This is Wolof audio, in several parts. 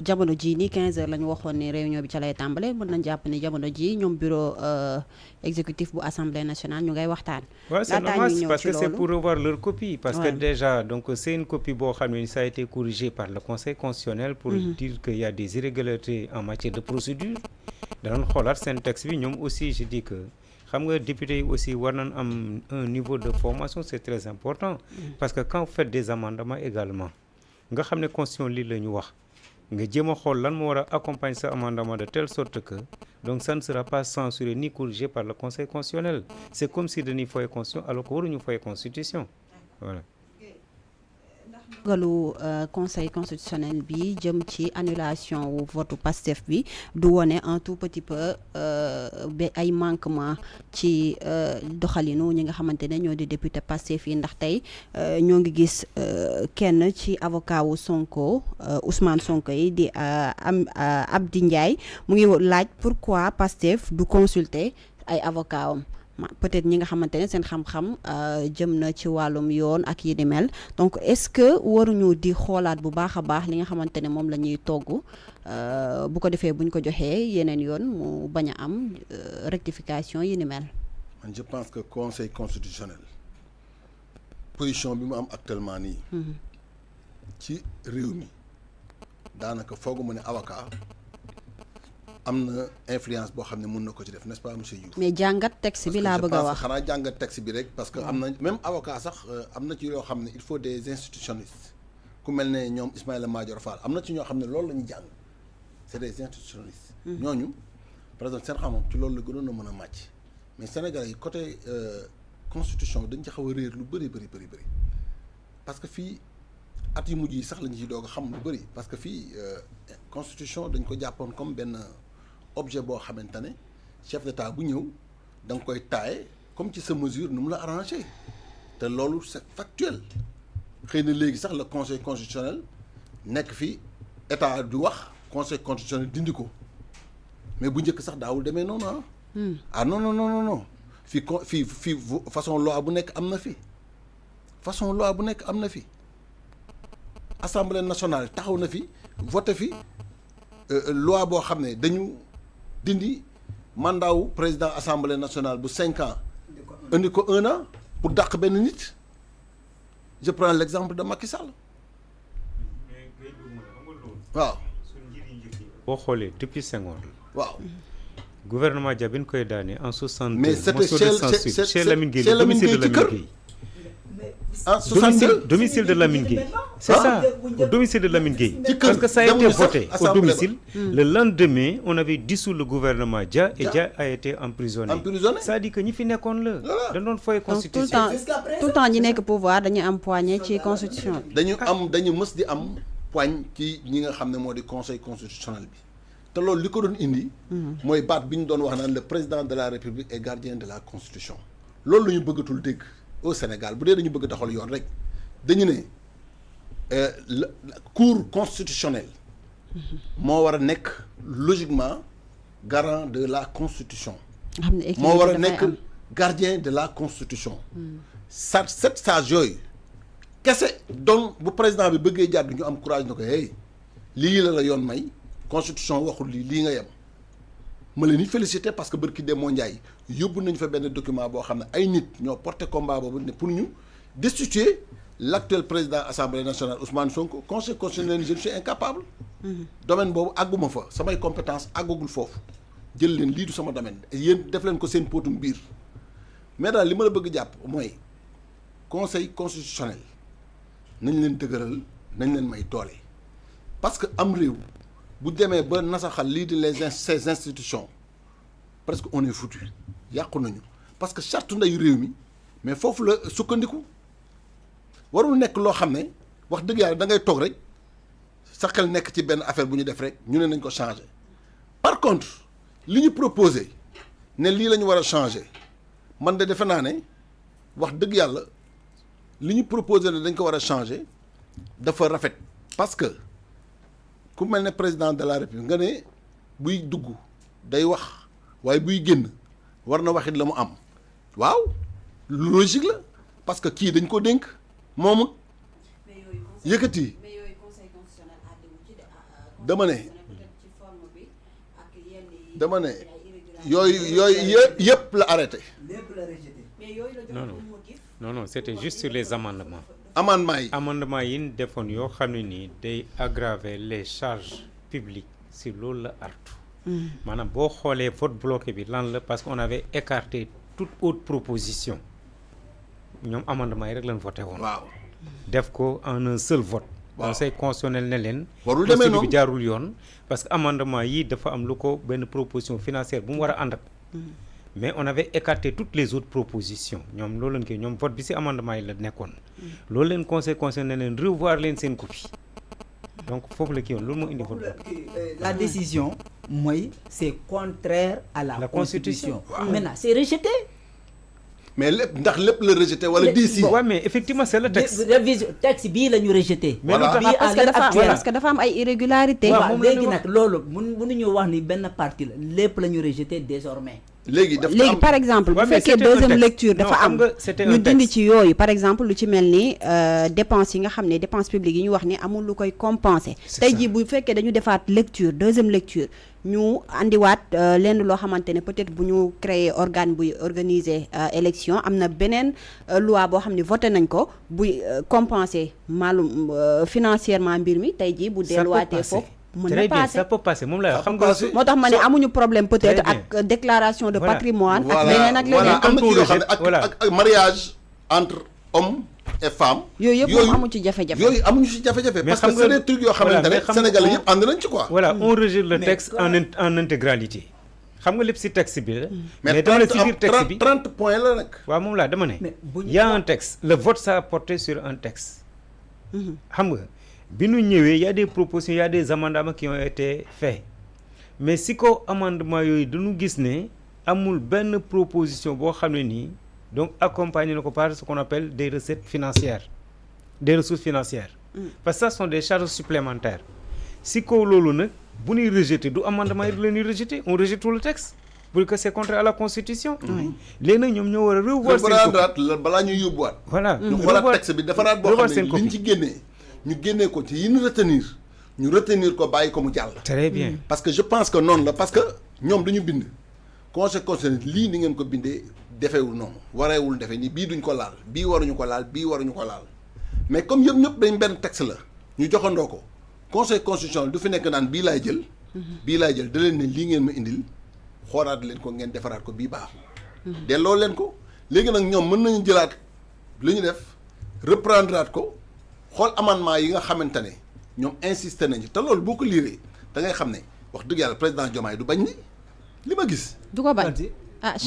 jamono ji ni 15 heures la ñu waxoon ne réunion bi ca lay tàmbale mën nañ jàpp ni jamono ji ñoom bureau exécutif bu assemblée nationale ñu ngay waxtaan. Ouais, c'est laataa normal ñuy ñëw parce ci que c'est loolu pour revoir leur copie. Parce que Ouais. déjà, donc c'est une copie boo xam ne ça a été corrigé par le Conseil constitutionnel pour dire qu'il y a des irrégularités en matière de procédure. danañ xoolaat seen texte bi ñoom aussi je dis que xam nga député yi aussi war nañ am un niveau de formation c'est très important. Parce que quand vous faites des amendements également nga xam ne constitution lii la ñu wax nga jéem a xool lan moo war a accompagner sa amendement de telle sorte que donc ça ne sera pas censuré ni corrigé par le Conseil constitutionnel. C'est comme si dañuy foye constitution alors que waruñu foye constitution voilà. dogalu conseil constitutionnel bi jëm ci annulation wu votu Pastef bi du wone un tout petit peu ba ay manquement ci doxalinu ñi nga xamante ne ñoo di député Pastef yi ndax tey ñoo ngi gis kenn ci avocat wu Sonko Ousmane Sonko yi di Abdi Ndiaye mu ngi laaj pourquoi Pastef du consulter ay avocat am peut-être ñi nga xamante ne seen xam-xam jëm na ci wàllum yoon ak yi di mel donc est-ce que waruñu di xoolaat bu baax a baax li nga xamante ne moom la ñuy togg bu ko defee buñ ko joxee yeneen yoon mu bañ a am rectification yi ni mel. man je pense que conseil constitutionnel position bi mu am actuellement nii. ci réew mi daanaka foogu mu ne avocat am na influence boo xam ne mun na ko ci def n'est-ce pas monsieur Diouf. mais jàngat texte bi laa bëgg a wax xanaa jàngat texte bi rek parce que am na même avocat sax am na ci yoo xam ne il faut des institutionnalistes ku mel ne ñoom Ismaïla Madior Fall am na ci ñoo xam ne loolu la ñu jàng c'est des institutionnalistes. ñooñu par exemple seen xam-xam ci loolu la gënoon a mën a màcc mais Sénégal yi côté constitution dañ ci xaw a réer lu bëri parce que fii at yu mujj yi sax lañu ci doog a xam lu bëri parce que fii constitution dañ ko jàppoon comme benn objet boo xamante ne chef d'état bu ñëw da nga koy taaye comme ci sa mesure nu mu la arrangé te loolu c'est factuel xëy na léegi sax le conseil constitutionnel nekk fi état du wax conseil constitutionnel dindi ko mais bu njëkk sax daawul demee noonu ah non fii façon loi bu nekk am na fi assemblée nationale taxaw na fi voté fi loi boo xam ne dañu dindi mandat wu président assemblée nationale bu 5 ans indi ko 1 an pour dàq benn nit je prends l'exemple de Macky Sall waaw. boo xoolee depuis Senghor waaw. gouvernement Dia bi ñu koy daane en 62. mais c'était chez Lamine Gueye domicile de Lamine Gueye. en 62 domicile de Lamine Gueye. C'est ça, au domicile de Lamine Gueye. Parce que ça a été voté au domicile. Le lendemain, on avait dissous le gouvernement Dia et Dia a été emprisonné. Ça dit que ñi fi nekkoon la. dañ doon foye constitution. tout le temps ñi nekk pouvoir dañuy am poignée ci constitution bi. dañu mës di am poigne ci ñi nga xam ne moo di conseil constitutionnel bi. te loolu li ko doon indi. mooy baat bi ñu doon wax naan le président de la république est gardien de la constitution. loolu la ñu bëggatul dégg au Sénégal bu dee dañu bëgg taxal yoon rek dañu ne la cour constitutionnelle moo war a nekk logiquement garant de la constitution. moo war a nekk gardien de la constitution. sept sages yooyu kese donc bu président bi bëggee jàdd ñu am courage na ko hey lii la yoon may. constitution waxul lii nga yem ma leen di féliciter parce que bërki dem moo njaay yóbbu nañu fa benn document boo xam ne ay nit ñoo porté combat boobu ne pour ñu destituer l'actuel président assemblée nationale Ousmane Sonko conseil constitutionnel je suis incapable. domaine boobu àgguma fa samay compétence àggagul foofu jël leen lii du sama domaine yéen def leen ko seen póotum biir mais daal li ma la bëgg jàpp mooy conseil constitutionnel nañ leen dëgëral nañ leen may doole parce que am réew. bu demee ba nasaxal lii di ces institutions presque on est foutu yàqu nañu parce que charte ndeyu réew mi mais foofu la sukkandiku warul nekk loo xam ne wax dëgg yàlla da ngay toog rek sa xel nekk ci benn affaire bu ñu def rek ñu ne nañ ko changer par contre li ñu proposé ne lii la ñu war a changer man de defe naa ne wax dëgg yàlla li ñu proposé ne dañ ko war a changer dafa rafet parce que ku mel ne président de la république nga ne buy dugg day wax waaye buy génn war na waxit la mu am waaw logique la parce que kii dañ ko dénk moomut yëkkati dama ne yooyu yëpp la arrêté. non c'était juste sur les amendements. amendement yi ñu defoon yoo xam ne nii day aggraver les charges publiques si loolu la artu. maanaam boo xoolee vote bloqué bi lan la parce qu'on avait écarté toute autre proposition ñoom amendement yi rek lañ voté woon. waaw def ko en un seul vote. Conseil constitutionnel ne leen. warul demee noonu bi jaarul yoon parce que amendement yi dafa am lu ko benn proposition financière bu mu war a ànd ak. mais on avait écarté toutes les autres propositions ñoom loolu lañ koy ñoom vote bi ci amendement yi la nekkoon. loolu leen conseil constitutionnel ne leen revoir leen seen copie. donc foofu la kii woon loolu moo indi vote. la décision mooy c'est contraire à la constitution. Maintenant c'est rejeté. mais ndax lépp la rejeté wala d'ici. waaw mais effectivement c'est le texte. révision texte bii la ñu rejeté. mais parce que dafa am ay irrégularités. waaw léegi nag loolu mënuñu wax ni benn partie la lépp la ñu rejeté désormais. léegi par exemple bu fekkee deuxième lecture dafa am ñu dindi ci yooyu par exemple lu ci mel ni dépenses yi nga xam ne dépenses publiques yi ñu wax ni amul lu koy compenser. tey jii bu fekkee dañu defaat lecture deuxième lecture ñu andiwaat lenn loo xamante ne peut-être bu ñu créer organe buy organiser élection am na beneen loi boo xam ne voté nañ ko buy compenser maalum financièrement mbir mi tey jii bu delluwaatee foofu. très bien ça peut passer moom la xam nga moo tax ma ne amuñu problème peut-être ak déclaration de patrimoine ak leneen ak leneen am na ci yoo xam ne ak mariage entre homme et femme yooyu yëpp moom amu ci jafe-jafe yooyu amuñu ci jafe-jafe parce que c'est des trucs yoo xamante ne Sénégalais yëpp ànd nañ ci quoi. voilà on rejette le texte en intégralité xam nga lépp ci texte bi la mais dama ne ci biir texte bi 30 points la nag waaw moom laa dama ne y a un texte le vote ça porté sur un texte xam nga bi ñu ñëwee y a des propositions y a des amendements qui ont été faits mais si ko amendement yooyu dañu gis ne amul benn proposition boo xam ne nii donc accompagné na ko par ce qu'on appelle des recettes financières des ressources financières parce que ça sont des charges supplémentaires si ko loolu nag bu ñuy rejeter du amendement yi la ñuy rejeter on rejette tout le texte pour que c'est contraire à la constitution léegi nag ñoom ñoo war a revoir seen balaa ñuy yóbbuwaat voilà ñu xoolaat texte bi defaraat boo xam ne liñ ci génnee ñu génnee ko ci yi ñu retenir ko bàyyi ko mu jàll. très bien parce que je pense que noonu la parce que ñoom dañu bind conseil constitutionnel lii ni ngeen ko bindee defeewul noonu wareewul defe ni bii duñ ko laal bii waruñu ko laal bii waruñu ko laal mais comme yëpp ñëpp dañ benn texte la ñu joxandoo ko conseil constitutionnel du fi nekk naan bii laay jël. bii laay jël da leen ne lii ngeen ma indil xoolaat leen ko ngeen defaraat ko bii baaxul. delloo leen ko léegi nag ñoom mën nañu jëlaat li ñu def reprendraat ko. xool amendement yi nga xamante ne ñoom insisté nañu te loolu boo ko liiree da ngay xam ne wax dëgg yàlla président Diomaye du bañ ni li ma gis. du ko bañ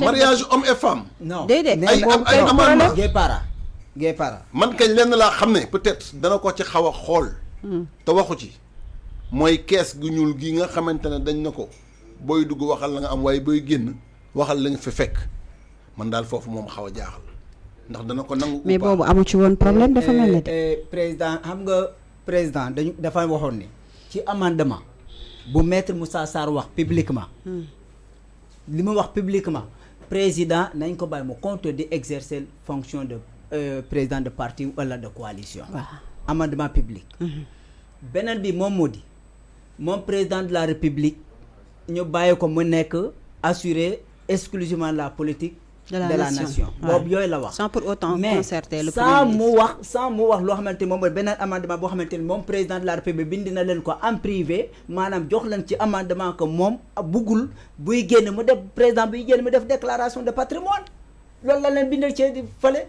mariage homme et femme. non déedéet ay amendement gay para man kañ lenn laa xam ne peut-être dana ko ci xaw a xool. te waxu ci mooy kees gu ñuul gi nga xamante ne dañ na ko booy dugg waxal la nga am waaye booy génn waxal la nga fi fekk man daal foofu moom xaw a jaaxal. ndax dana ko nangu mais boobu amu ci woon problème dafa mel ne président xam nga président dafa waxoon ni ci amendement bu maître Moussa Sarr wax publiquement li mu wax publiquement président nañ ko bàyyi mu compte di exercer fonction de président de parti wala de coalition amendement public beneen bi moom moo di moom président de la république ñu bàyyi ko mu nekk assurer exclusivement la politique de la nation boobu yooyu la wax sans pour autant concerter le premier ministre sans mu wax loo xamante ni moom mooy beneen amendement boo xamante ni moom président de la république bind na leen ko en privé maanaam jox leen ci amendement que moom buggul buy génn mu def président buy génn mu def déclaration de patrimoine loolu la leen bindal ci fële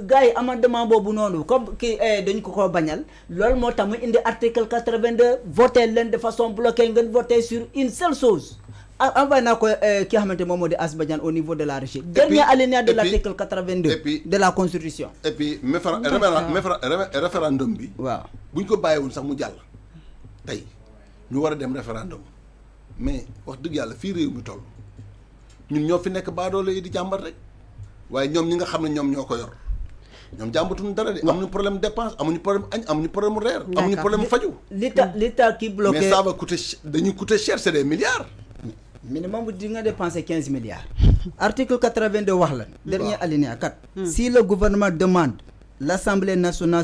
gars yi amendement boobu noonu comme kii dañ ko bañal loolu moo tax mu indi article 82 voté leen de façon bloquée ngeen voté sur une seule chose envoyé naa ko ki nga xamante moom moo di Asbadiane au niveau de la régie. dernier alinéa de l'article 82 de la constitution. et puis référendum bi. waaw bu ñu ko bàyyiwoon sax mu jàll. tey ñu war a dem référendum mais wax dëgg yàlla fii réew mi toll ñun ñoo fi nekk baadoole yi di jàmbat rek waaye ñoom ñi nga xam ne ñoom ñoo ko yor ñoom jàmbatuñu dara de. amuñu problème dépense amuñu problème añ amuñu problème reer. amuñu problème faju. l'état qui bloqué mais ça va coûter dañuy coûter cher c'est des milliards. minimum bu di nga dépenser 15 milliards. article 82 wax la. dernier alinéa 4. Si le gouvernement demande l'Assemblée nationale